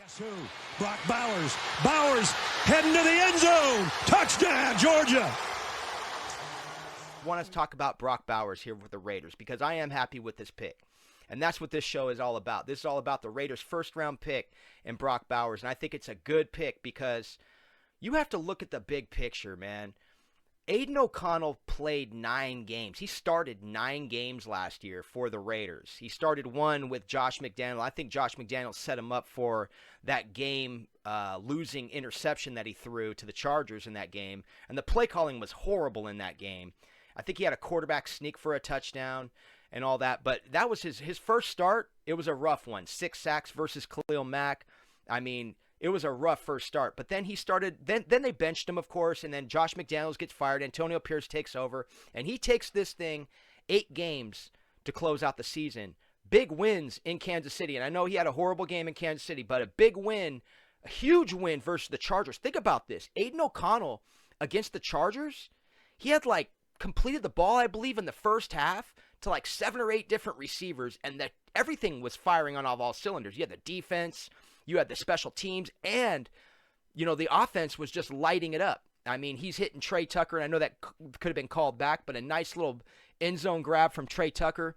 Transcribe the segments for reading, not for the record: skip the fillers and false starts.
Guess who? Brock Bowers. Bowers heading to the end zone. Touchdown, Georgia. I want to talk about Brock Bowers here with the Raiders because I am happy with this pick. And that's what this show is all about. This is all about the Raiders' first-round pick and Brock Bowers. And I think it's a good pick because you have to look at the big picture, man. Aiden O'Connell played 9 games. He started 9 games last year for the Raiders. He started one with Josh McDaniel. I think Josh McDaniel set him up for that game losing interception that he threw to the Chargers in that game. And the play calling was horrible in that game. I think he had a quarterback sneak for a touchdown and all that. But that was his first start. It was a rough one. 6 sacks versus Khalil Mack. I mean, it was a rough first start. But then he started, then they benched him, of course, and then Josh McDaniels gets fired. Antonio Pierce takes over, and he takes this thing 8 games to close out the season. Big wins in Kansas City. And I know he had a horrible game in Kansas City, but a big win, a huge win versus the Chargers. Think about this. Aiden O'Connell against the Chargers, he had completed the ball, I believe, in the first half to 7 or 8 different receivers, and that everything was firing on all cylinders. You had the defense, you had the special teams, and, the offense was just lighting it up. I mean, he's hitting Trey Tucker, and I know that could have been called back, but a nice little end zone grab from Trey Tucker.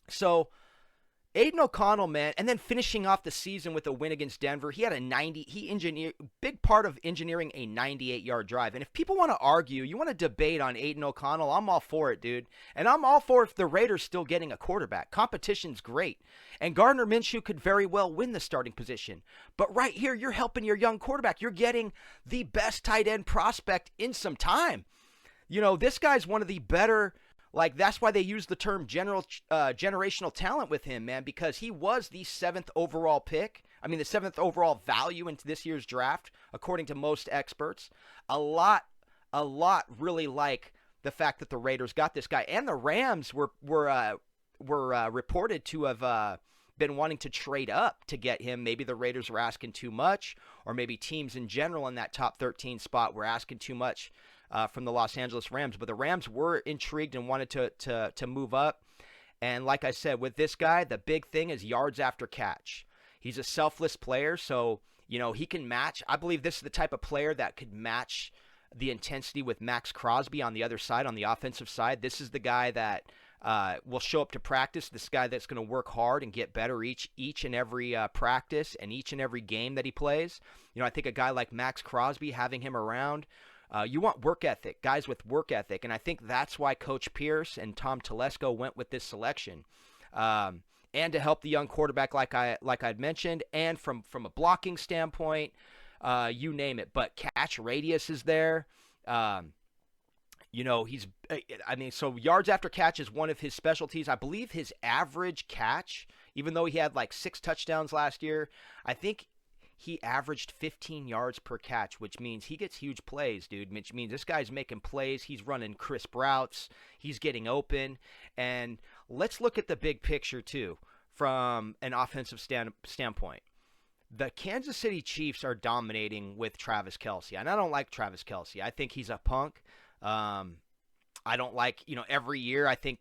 So, Aiden O'Connell, man, and then finishing off the season with a win against Denver, he had big part of engineering a 98-yard drive. And if people want to argue, you want to debate on Aiden O'Connell, I'm all for it, dude. And I'm all for if the Raiders still getting a quarterback. Competition's great. And Gardner Minshew could very well win the starting position. But right here, you're helping your young quarterback. You're getting the best tight end prospect in some time. This guy's one of the better. That's why they use the term generational talent with him, man, because he was the 7th overall pick. I mean, the 7th overall value into this year's draft, according to most experts. A lot really like the fact that the Raiders got this guy. And the Rams were reported to have been wanting to trade up to get him. Maybe the Raiders were asking too much, or maybe teams in general in that top 13 spot were asking too much from the Los Angeles Rams. But the Rams were intrigued and wanted to move up. And like I said, with this guy, the big thing is yards after catch. He's a selfless player, so he can match. I believe this is the type of player that could match the intensity with Max Crosby on the other side, on the offensive side. This is the guy that will show up to practice, this guy that's going to work hard and get better each and every practice and each and every game that he plays. I think a guy like Max Crosby, having him around, you want work ethic, guys with work ethic, and I think that's why Coach Pierce and Tom Telesco went with this selection, and to help the young quarterback, like I'd mentioned, and from a blocking standpoint, you name it. But catch radius is there. So yards after catch is one of his specialties. I believe his average catch, even though he had 6 touchdowns last year, I think he averaged 15 yards per catch, which means he gets huge plays, dude. Which means this guy's making plays. He's running crisp routes. He's getting open. And let's look at the big picture, too, from an offensive standpoint. The Kansas City Chiefs are dominating with Travis Kelce. And I don't like Travis Kelce. I think he's a punk. I don't like, every year I think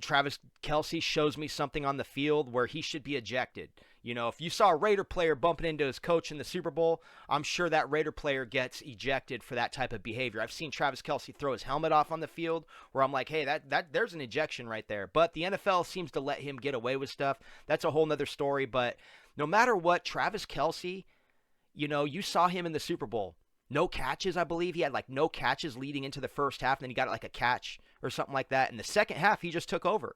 Travis Kelce shows me something on the field where he should be ejected. If you saw a Raider player bumping into his coach in the Super Bowl, I'm sure that Raider player gets ejected for that type of behavior. I've seen Travis Kelce throw his helmet off on the field where I'm like, hey, that there's an ejection right there. But the NFL seems to let him get away with stuff. That's a whole nother story. But no matter what, Travis Kelce, you saw him in the Super Bowl. No catches, I believe. He had no catches leading into the first half, and then he got a catch or something like that. In the second half, he just took over.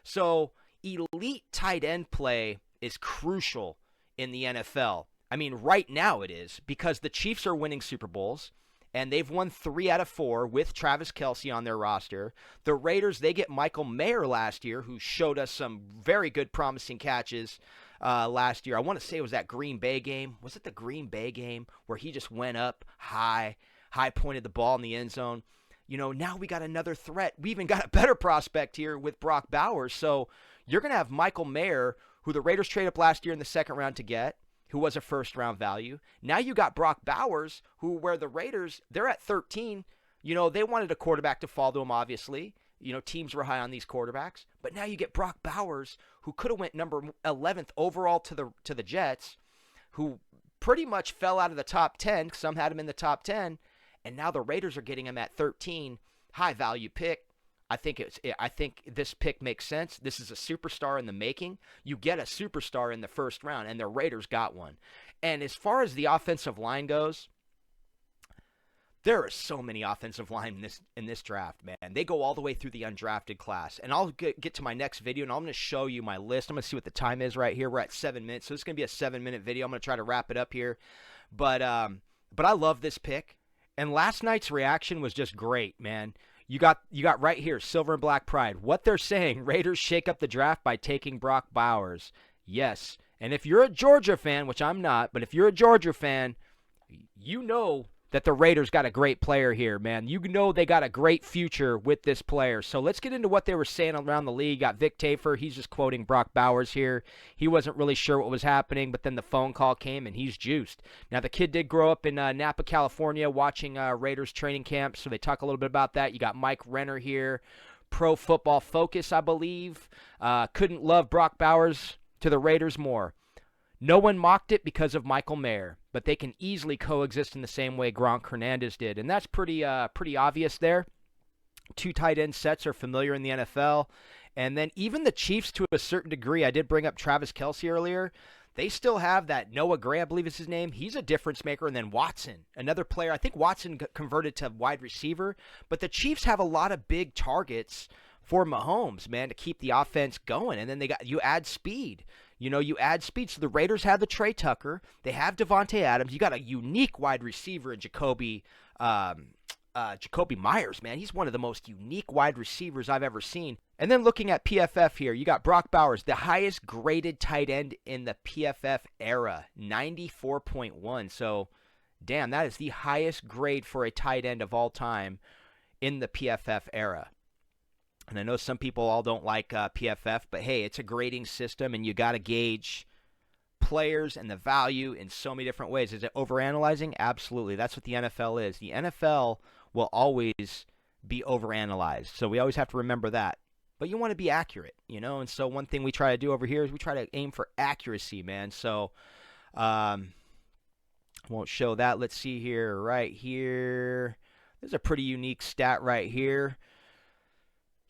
So elite tight end play is crucial in the NFL. I mean, right now it is, because the Chiefs are winning Super Bowls, and they've won 3 out of 4 with Travis Kelce on their roster. The Raiders, they get Michael Mayer last year, who showed us some very good promising catches last year. I want to say it was that Green Bay game. Was it the Green Bay game where he just went up high pointed the ball in the end zone? Now we got another threat. We even got a better prospect here with Brock Bowers. So you're going to have Michael Mayer, who the Raiders traded up last year in the second round to get, who was a first-round value. Now you got Brock Bowers, where the Raiders, they're at 13. They wanted a quarterback to fall to them, obviously. Teams were high on these quarterbacks. But now you get Brock Bowers, who could have went number 11th overall to the Jets, who pretty much fell out of the top 10. Some had him in the top 10, and now the Raiders are getting him at 13. High value pick. I think this pick makes sense. This is a superstar in the making. You get a superstar in the first round, and the Raiders got one. And as far as the offensive line goes, there are so many offensive line in this draft, man. They go all the way through the undrafted class. And I'll get to my next video, and I'm going to show you my list. I'm going to see what the time is right here. We're at 7 minutes, so it's going to be a 7-minute video. I'm going to try to wrap it up here. But I love this pick. And last night's reaction was just great, man. You got right here, Silver and Black Pride. What they're saying, Raiders shake up the draft by taking Brock Bowers. Yes. And if you're a Georgia fan, which I'm not, but if you're a Georgia fan, you know that the Raiders got a great player here, man. You know they got a great future with this player. So let's get into what they were saying around the league. Got Vic Tafer. He's just quoting Brock Bowers here. He wasn't really sure what was happening, but then the phone call came, and he's juiced. Now, the kid did grow up in Napa, California, watching Raiders training camp, so they talk a little bit about that. You got Mike Renner here, Pro Football Focus, I believe. Couldn't love Brock Bowers to the Raiders more. No one mocked it because of Michael Mayer, but they can easily coexist in the same way Gronk Hernandez did, and that's pretty obvious there. 2 tight end sets are familiar in the NFL, and then even the Chiefs to a certain degree. I did bring up Travis Kelce earlier. They still have that Noah Gray, I believe is his name. He's a difference maker, and then Watson, another player. I think Watson converted to wide receiver, but the Chiefs have a lot of big targets for Mahomes, man, to keep the offense going, and then you add speed. You add speed. So the Raiders have the Trey Tucker. They have Devontae Adams. You got a unique wide receiver in Jacoby Myers, man. He's one of the most unique wide receivers I've ever seen. And then looking at PFF here, you got Brock Bowers, the highest graded tight end in the PFF era, 94.1. So, damn, that is the highest grade for a tight end of all time in the PFF era. And I know some people all don't like PFF, but hey, it's a grading system, and you got to gauge players and the value in so many different ways. Is it overanalyzing? Absolutely. That's what the NFL is. The NFL will always be overanalyzed, so we always have to remember that. But you want to be accurate, and so one thing we try to do over here is we try to aim for accuracy, man. So won't show that. Let's see here. Right here. There's a pretty unique stat right here.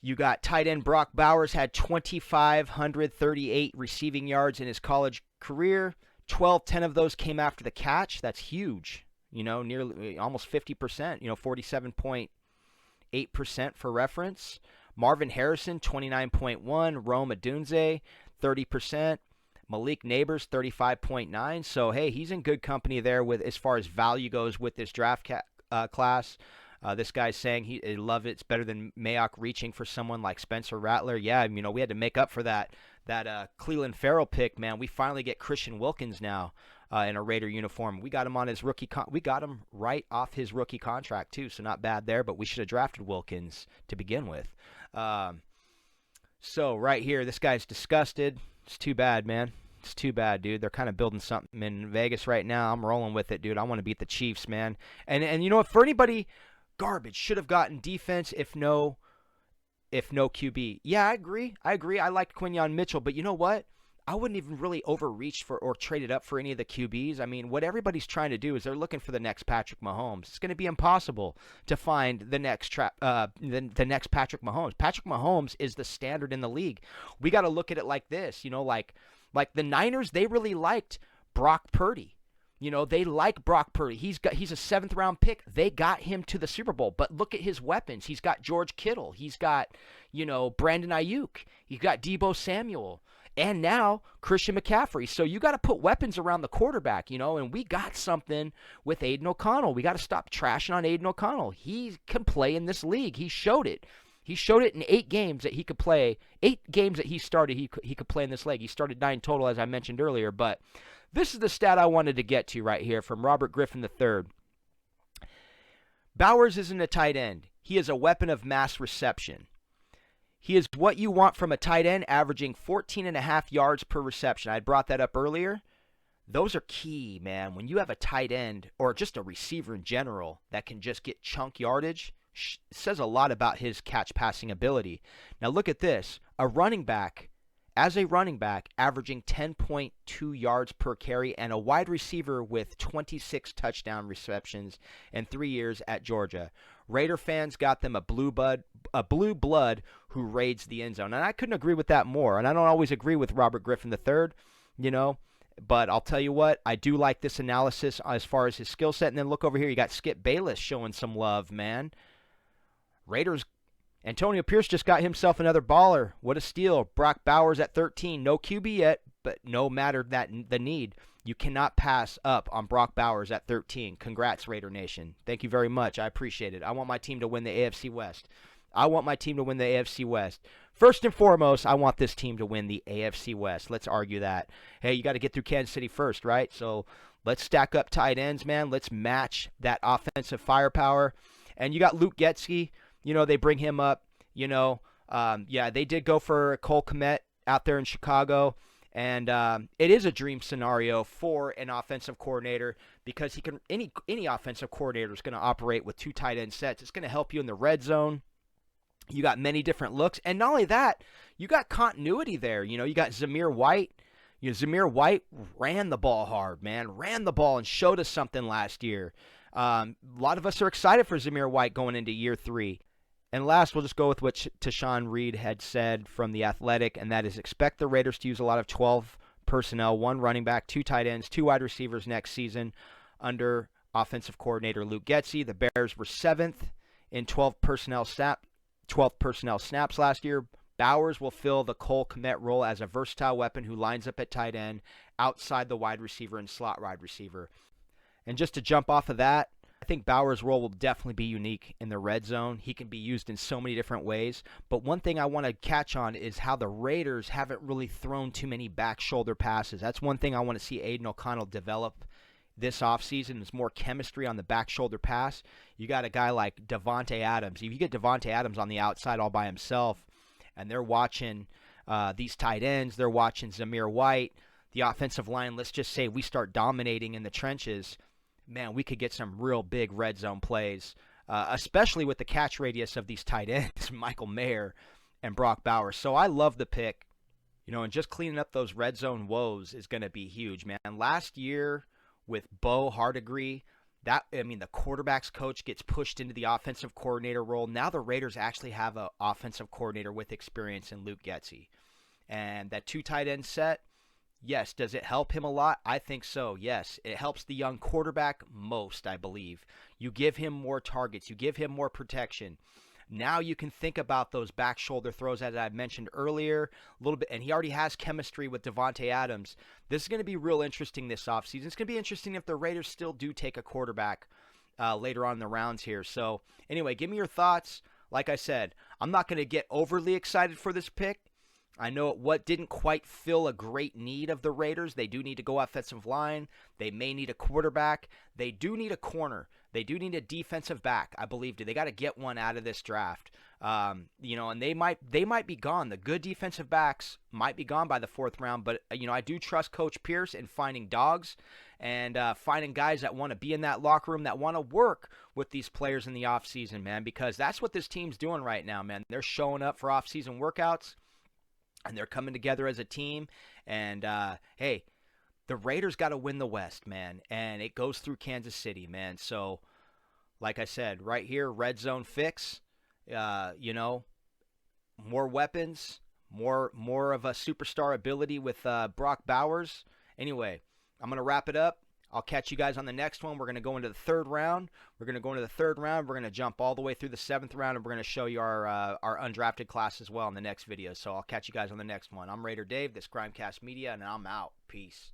You got tight end Brock Bowers had 2,538 receiving yards in his college career. 10 of those came after the catch. That's huge. Nearly almost 50%, 47.8% for reference. Marvin Harrison, 29.1. Rome Odunze, 30%. Malik Neighbors, 35.9. So, hey, he's in good company there with as far as value goes with this draft class. This guy's saying he love it. It's better than Mayock reaching for someone like Spencer Rattler. Yeah, we had to make up for that Cleveland Farrell pick, man. We finally get Christian Wilkins now in a Raider uniform. We got him on his rookie. We got him right off his rookie contract too, so not bad there. But we should have drafted Wilkins to begin with. So right here, this guy's disgusted. It's too bad, man. It's too bad, dude. They're kind of building something in Vegas right now. I'm rolling with it, dude. I want to beat the Chiefs, man. And for anybody. Garbage. Should have gotten defense if no QB. Yeah, I agree. I liked Quinyon Mitchell, but you know what? I wouldn't even really overreach for or trade it up for any of the QBs. I mean, what everybody's trying to do is they're looking for the next Patrick Mahomes. It's going to be impossible to find the next the next Patrick Mahomes. Patrick Mahomes is the standard in the league. We got to look at it like this, like the Niners, they really liked Brock Purdy. They like Brock Purdy. He's a 7th round pick. They got him to the Super Bowl. But look at his weapons. He's got George Kittle. He's got, Brandon Ayuk. He's got Deebo Samuel. And now Christian McCaffrey. So you got to put weapons around the quarterback, and we got something with Aiden O'Connell. We got to stop trashing on Aiden O'Connell. He can play in this league. He showed it. He showed it in 8 games that he could play. 8 games that he started, he could play in this league. He started 9 total, as I mentioned earlier, but this is the stat I wanted to get to right here from Robert Griffin III. Bowers isn't a tight end. He is a weapon of mass reception. He is what you want from a tight end, averaging 14.5 yards per reception. I brought that up earlier. Those are key, man. When you have a tight end or just a receiver in general that can just get chunk yardage, it says a lot about his catch passing ability. Now look at this. A running back as a running back, averaging 10.2 yards per carry, and a wide receiver with 26 touchdown receptions in 3 years at Georgia. Raider fans got them a blue blood who raids the end zone. And I couldn't agree with that more. And I don't always agree with Robert Griffin III, but I'll tell you what, I do like this analysis as far as his skill set. And then look over here, you got Skip Bayless showing some love, man. Raiders, Antonio Pierce just got himself another baller. What a steal. Brock Bowers at 13. No QB yet, but no matter the need, you cannot pass up on Brock Bowers at 13. Congrats, Raider Nation. Thank you very much. I appreciate it. I want my team to win the AFC West. First and foremost, I want this team to win the AFC West. Let's argue that. Hey, you got to get through Kansas City first, right? So let's stack up tight ends, man. Let's match that offensive firepower. And you got Luke Getsy. They bring him up. They did go for Cole Kmet out there in Chicago. And it is a dream scenario for an offensive coordinator because any offensive coordinator is going to operate with 2 tight end sets. It's going to help you in the red zone. You got many different looks. And not only that, you got continuity there. You got Zamir White. Zamir White ran the ball hard, man. Ran the ball and showed us something last year. A lot of us are excited for Zamir White going into year 3. And last, we'll just go with what Tashawn Reed had said from The Athletic, and that is expect the Raiders to use a lot of 12 personnel, 1 running back, 2 tight ends, 2 wide receivers next season under offensive coordinator Luke Getsy. The Bears were 7th in 12 personnel snaps last year. Bowers will fill the Cole Kmet role as a versatile weapon who lines up at tight end outside the wide receiver and slot wide receiver. And just to jump off of that, I think Bowers' role will definitely be unique in the red zone. He can be used in so many different ways. But one thing I want to catch on is how the Raiders haven't really thrown too many back shoulder passes. That's one thing I want to see Aiden O'Connell develop this offseason is more chemistry on the back shoulder pass. You got a guy like Devontae Adams. If you get Devontae Adams on the outside all by himself and they're watching these tight ends, they're watching Zamir White, the offensive line, let's just say we start dominating in the trenches, man, we could get some real big red zone plays, especially with the catch radius of these tight ends, Michael Mayer and Brock Bowers. So I love the pick, and just cleaning up those red zone woes is going to be huge, man. Last year with Bo Hardegree, the quarterback's coach gets pushed into the offensive coordinator role. Now the Raiders actually have an offensive coordinator with experience in Luke Getsy. And that 2 tight end set, yes. Does it help him a lot? I think so, yes. It helps the young quarterback most, I believe. You give him more targets. You give him more protection. Now you can think about those back shoulder throws as I mentioned earlier a little bit, and he already has chemistry with Devontae Adams. This is going to be real interesting this offseason. It's going to be interesting if the Raiders still do take a quarterback later on in the rounds here. So anyway, give me your thoughts. Like I said, I'm not going to get overly excited for this pick. I know what didn't quite fill a great need of the Raiders. They do need to go offensive line. They may need a quarterback. They do need a corner. They do need a defensive back, I believe. They got to get one out of this draft. And they might be gone. The good defensive backs might be gone by the 4th round. But I do trust Coach Pierce in finding dogs and finding guys that want to be in that locker room, that want to work with these players in the offseason, man. Because that's what this team's doing right now, man. They're showing up for offseason workouts. And they're coming together as a team. And, hey, the Raiders got to win the West, man. And it goes through Kansas City, man. So, like I said, right here, red zone fix. More weapons, more of a superstar ability with Brock Bowers. Anyway, I'm going to wrap it up. I'll catch you guys on the next one. We're going to go into the 3rd round. We're going to jump all the way through the 7th round, and we're going to show you our undrafted class as well in the next video. So I'll catch you guys on the next one. I'm Raider Dave, this GrimeCast Media, and I'm out. Peace.